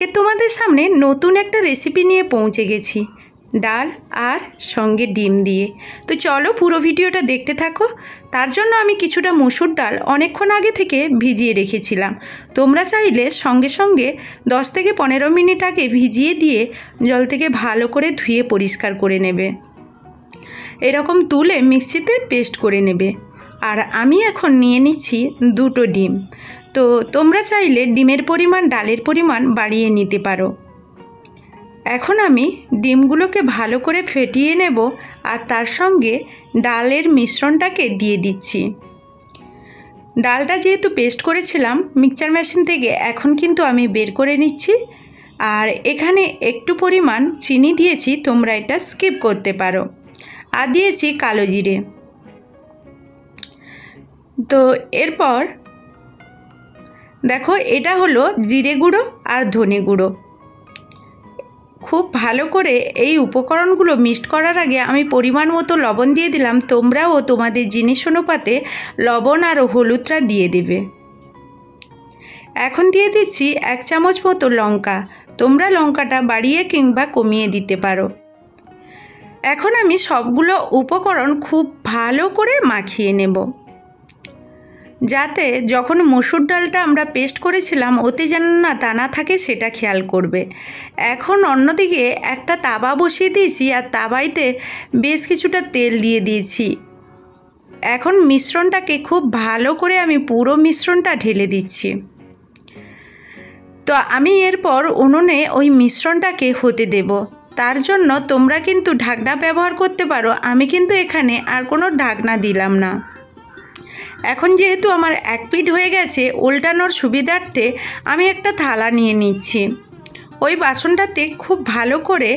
তোমাদের সামনে নতুন একটা রেসিপি নিয়ে পৌঁছে গেছি, ডাল আর সঙ্গে ডিম দিয়ে। তো চলো পুরো ভিডিওটা দেখতে থাকো। তার জন্য আমি কিছুটা মসুর ডাল অনেকক্ষণ আগে থেকে ভিজিয়ে রেখেছিলাম। তোমরা চাইলে সঙ্গে সঙ্গে 10 থেকে 15 মিনিট আগে ভিজিয়ে দিয়ে জল থেকে ভালো করে ধুয়ে পরিষ্কার করে নেবে। এরকম তুলে মিক্সিতে পেস্ট করে নেবে। আর আমি এখন নিয়ে নিচ্ছি 2টো ডিম। তো তোমরা চাইলে ডিমের পরিমাণ ডালের পরিমাণ বাড়িয়ে নিতে পারো। এখন আমি ডিমগুলোকে ভালো করে ফেটিয়ে নেব আর তার সঙ্গে ডালের মিশ্রণটাকে দিয়ে দিচ্ছি। ডালটা যেহেতু পেস্ট করেছিলাম মিক্সচার মেশিন থেকে, এখন কিন্তু আমি বের করে নিচ্ছি। আর এখানে একটু পরিমাণ চিনি দিয়েছি, তোমরা এটা স্কিপ করতে পারো। আর দিয়েছি কালো জিরে। তো এরপর দেখো, এটা হলো জিরে গুঁড়ো আর ধনে গুঁড়ো। খুব ভালো করে এই উপকরণগুলো মিক্সড করার আগে আমি পরিমাণ মতো লবণ দিয়ে দিলাম। তোমরাও তোমাদের জিনিস অনুপাতে লবণ আর হলুদটা দিয়ে দেবে। এখন দিয়ে দিচ্ছি 1 চামচ মতো লঙ্কা। তোমরা লঙ্কাটা বাড়িয়ে কিংবা কমিয়ে দিতে পারো। এখন আমি সবগুলো উপকরণ খুব ভালো করে মাখিয়ে নেব, যাতে যখন মসুর ডালটা আমরা পেস্ট করেছিলাম ওতে যেন না দানা থাকে সেটা খেয়াল করবে। এখন অন্যদিকে একটা তাওয়া বসিয়ে দিয়েছি আর তাওয়াইতে বেশ কিছুটা তেল দিয়ে দিয়েছি। এখন মিশ্রণটাকে খুব ভালো করে আমি পুরো মিশ্রণটা ঢেলে দিচ্ছি। তো আমি এরপর উনুনে ওই মিশ্রণটাকে হতে দেব। তার জন্য তোমরা কিন্তু ঢাকনা ব্যবহার করতে পারো। আমি কিন্তু এখানে আর কোনো ঢাকনা দিলাম না। এখন যেহেতু আমার 1 পিঠ হয়ে গেছে, উল্টানোর সুবিধার্থে আমি একটা থালা নিয়ে নিচ্ছি। ওই বাসনটাতে খুব ভালো করে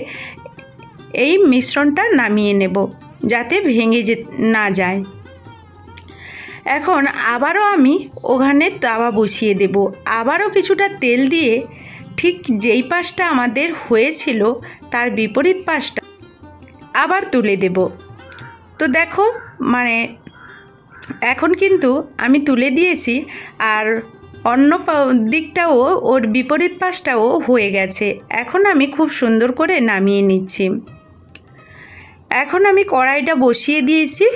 এই মিশ্রণটা নামিয়ে নেব, যাতে ভেঙে না যায়। এখন আবারও আমি ওখানে তাওয়া বসিয়ে দেব। আবারও কিছুটা তেল দিয়ে ঠিক যেই পাশটা আমাদের হয়েছিল তার বিপরীত পাশটা আবার তুলে দেব। তো দেখো, এখন কিন্তু আমি তুলে দিয়েছি আর অন্য দিকটাও ওর বিপরীত পাশটাও হয়ে গেছে। এখন আমি খুব সুন্দর করে নামিয়ে নিচ্ছি। এখন আমি কড়াইটা বসিয়ে দিয়েছি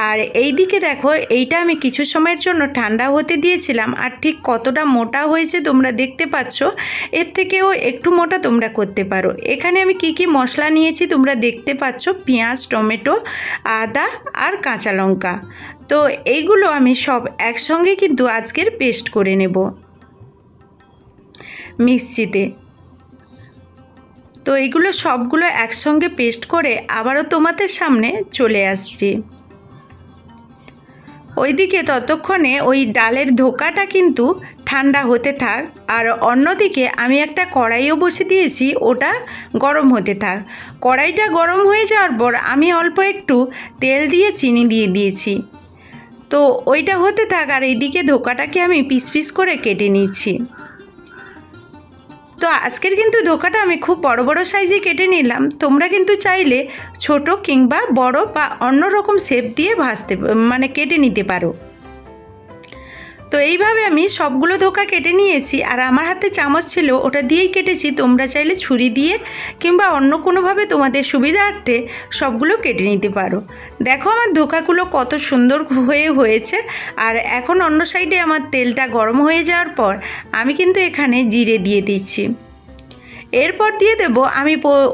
আর এই দিকে দেখো, এইটা আমি কিছু সময়ের জন্য ঠান্ডা হতে দিয়েছিলাম। আর ঠিক কতটা মোটা হয়েছে তোমরা দেখতে পাচ্ছ। এর থেকেও একটু মোটা তোমরা করতে পারো। এখানে আমি কি মশলা নিয়েছি তোমরা দেখতে পাচ্ছ, পেঁয়াজ, টমেটো, আদা আর কাঁচা লঙ্কা। তো এইগুলো আমি সব একসঙ্গে কিন্তু আজকের পেস্ট করে নেব মিক্সিতে। তো এইগুলো সবগুলো একসঙ্গে পেস্ট করে আবারও তোমাদের সামনে চলে আসছি। ওইদিকে ততক্ষণে ওই ডালের ধোকাটা কিন্তু ঠান্ডা হতে থাক। আর অন্যদিকে আমি একটা কড়াইও বসে দিয়েছি, ওটা গরম হতে থাক। কড়াইটা গরম হয়ে যাওয়ার পর আমি অল্প একটু তেল দিয়ে চিনি দিয়ে দিয়েছি। তো ওইটা হতে থাক আর এইদিকে ধোকাটাকে আমি পিস পিস করে কেটে নিচ্ছি। তো আজকের কিন্তু ধোকাটা আমি খুব বড় বড় সাইজে কেটে নিলাম। তোমরা কিন্তু চাইলে ছোট কিংবা বড় বা অন্য রকম শেপ দিয়ে কেটে নিতে পারো। তো এইভাবে আমি সবগুলো ধোকা কেটে নিয়েছি আর আমার হাতে চামচ ছিল, ওটা দিয়েই কেটেছি। তোমরা চাইলে ছুরি দিয়ে কিংবা অন্য কোনোভাবে তোমাদের সুবিধার্থে সবগুলো কেটে নিতে পারো। দেখো আমার ধোকাগুলো কত সুন্দর হয়েছে। আর এখন অন্য সাইডে আমার তেলটা গরম হয়ে যাওয়ার পর আমি কিন্তু এখানে জিরে দিয়ে দিচ্ছি। এরপর দিয়ে দেব আমি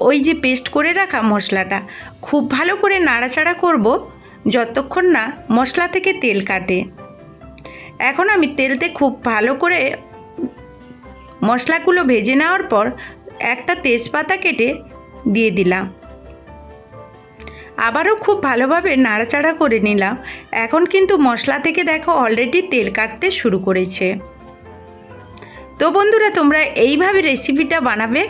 ওই যে পেস্ট করে রাখা মশলাটা। খুব ভালো করে নাড়াচাড়া করব যতক্ষণ না মশলা থেকে তেল কাটে। এখন আমি তেলতে খুব ভালো করে মশলাগুলো ভেজে নেওয়ার পর একটা তেজপাতা কেটে দিয়ে দিলাম। আবারও খুব ভালোভাবে নাড়াচাড়া করে নিলাম। এখন কিন্তু মশলা থেকে দেখো অলরেডি তেল কাটতে শুরু করেছে। তো বন্ধুরা, তোমরা এইভাবে রেসিপিটা বানাবে,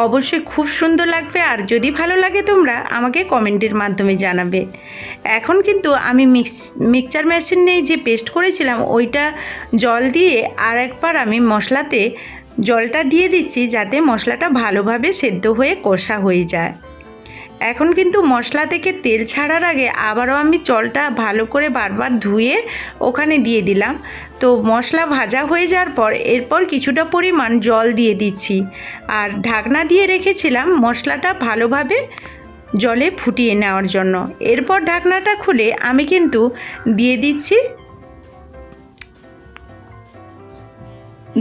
অবশ্যই খুব সুন্দর লাগবে। আর যদি ভালো লাগে তোমরা আমাকে কমেন্টের মাধ্যমে জানাবে। এখন কিন্তু আমি মিক্সচার মেশিন নিয়ে যে পেস্ট করেছিলাম ওইটা জল দিয়ে আর একবার আমি মশলাতে জলটা দিয়ে দিচ্ছি, যাতে মশলাটা ভালোভাবে সেদ্ধ হয়ে কষা হয়ে যায়। এখন কিন্তু মশলা থেকে তেল ছাড়ার আগে আবারও আমি জলটা ভালো করে বারবার ধুয়ে ওখানে দিয়ে দিলাম। তো মশলা ভাজা হয়ে যাওয়ার পর এরপর কিছুটা পরিমাণ জল দিয়ে দিচ্ছি, আর ঢাকনা দিয়ে রেখেছিলাম মশলাটা ভালোভাবে জলে ফুটিয়ে নেওয়ার জন্য। এরপর ঢাকনাটা খুলে আমি কিন্তু দিয়ে দিচ্ছি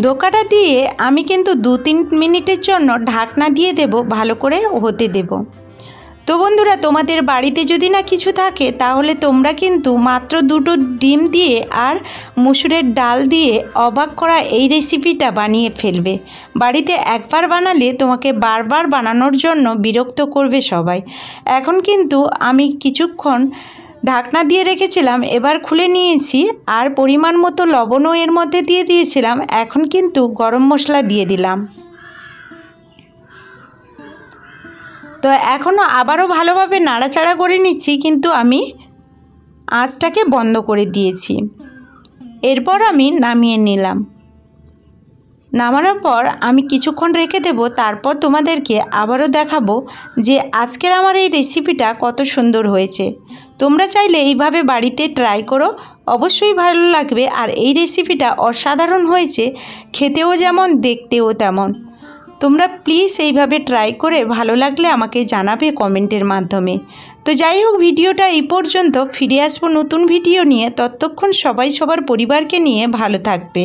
ধোকাটা দিয়ে আমি কিন্তু 2-3 মিনিটের জন্য ঢাকনা দিয়ে দেব, ভালো করে হতে দেব। তো বন্ধুরা, তোমাদের বাড়িতে যদি না কিছু থাকে তাহলে তোমরা কিন্তু মাত্র 2টো ডিম দিয়ে আর মুসুরের ডাল দিয়ে অবাক করা এই রেসিপিটা বানিয়ে ফেলবে। বাড়িতে একবার বানালে তোমাকে বারবার বানানোর জন্য বিরক্ত করবে সবাই। এখন কিন্তু আমি কিছুক্ষণ ঢাকনা দিয়ে রেখেছিলাম, এবার খুলে নিয়েছি আর পরিমাণ মতো লবণও এর মধ্যে দিয়ে দিয়েছিলাম। এখন কিন্তু গরম মশলা দিয়ে দিলাম। তো এখনও আবারও ভালোভাবে নাড়াচাড়া করে নিচ্ছি, কিন্তু আমি আঁচটাকে বন্ধ করে দিয়েছি। এরপর আমি নামিয়ে নিলাম। নামানোর পর আমি কিছুক্ষণ রেখে দেব, তারপর তোমাদেরকে আবারও দেখাবো যে আজকের আমার এই রেসিপিটা কত সুন্দর হয়েছে। তোমরা চাইলে এইভাবে বাড়িতে ট্রাই করো, অবশ্যই ভালো লাগবে। আর এই রেসিপিটা অসাধারণ হয়েছে, খেতেও যেমন দেখতেও তেমন। তোমরা প্লিজ এইভাবে ট্রাই করে ভালো লাগলে আমাকে জানাবে কমেন্টের মাধ্যমে। তো যাই হোক, ভিডিওটা এই পর্যন্ত। ফিরে আসবো নতুন ভিডিও নিয়ে। ততক্ষণ সবাই সবার পরিবারকে নিয়ে ভালো থাকবে।